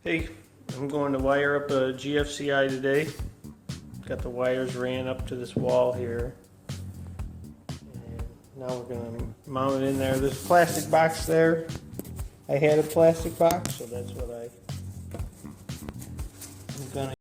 Hey, I'm going to wire up a gfci today. Got the wires ran up to this wall here. And now we're going to mount it in there. There's a plastic box there. I had a plastic box, so that's what I'm going to.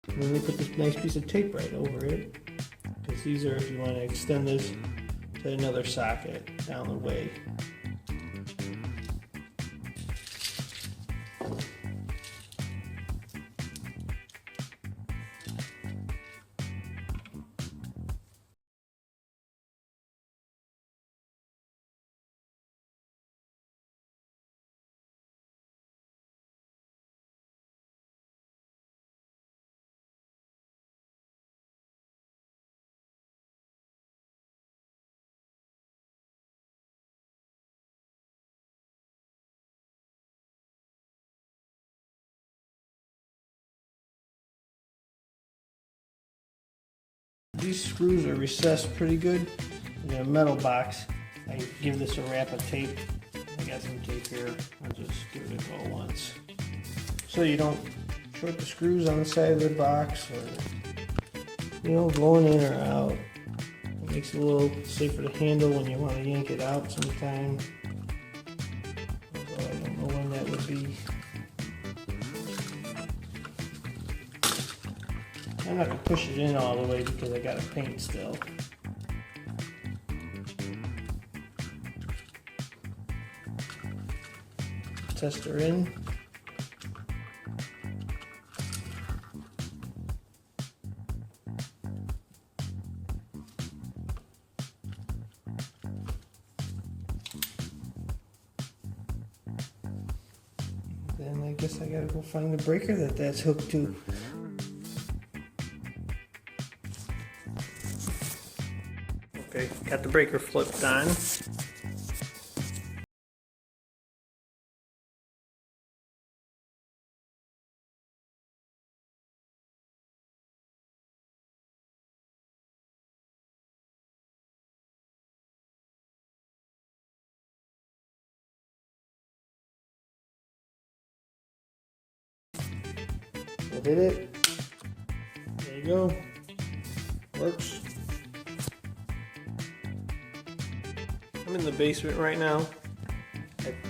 And then we put this nice piece of tape right over it, because these are if you want to extend this to another socket down the way. These screws are recessed pretty good. They're a metal box. I give this a wrap of tape. I got some tape here. I'll just give it a go once. So you don't short the screws on the side of the box, or going in or out. It makes it a little safer to handle when you want to yank it out sometime. Although I don't know when that would be. I'm not going to push it in all the way because I got to paint still. Tester in. Then I guess I got to go find the breaker that's hooked to. Okay, got the breaker flipped on. We'll hit it. There you go. Works. I'm in the basement right now.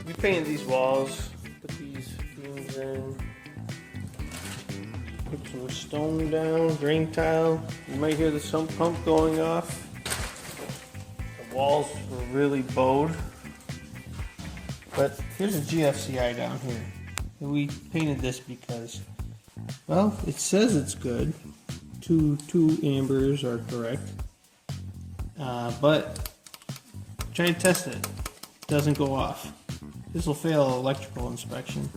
We painted these walls, put these beams in, put some stone down, drain tile. You might hear the sump pump going off. The walls were really bowed. But here's a GFCI down here. And we painted this because, well, it says it's good. Two ambers are correct. But try to test it. It doesn't go off. This will fail electrical inspection.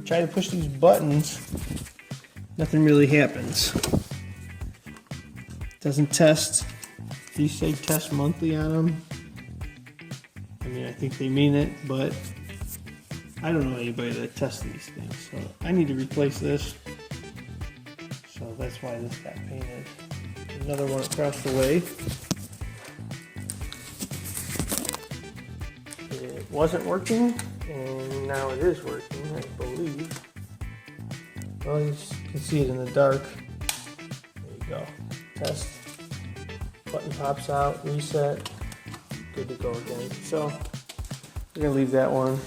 Try to push these buttons. Nothing really happens. Doesn't test. These say test monthly on them. I mean, I think they mean it, but I don't know anybody that tests these things. So I need to replace this. So that's why this got painted. Another one across the way. It wasn't working, and now it is working, I believe. Well, you can see it in the dark. There you go. Test. Button pops out, reset. Good to go again. So, we're going to leave that one.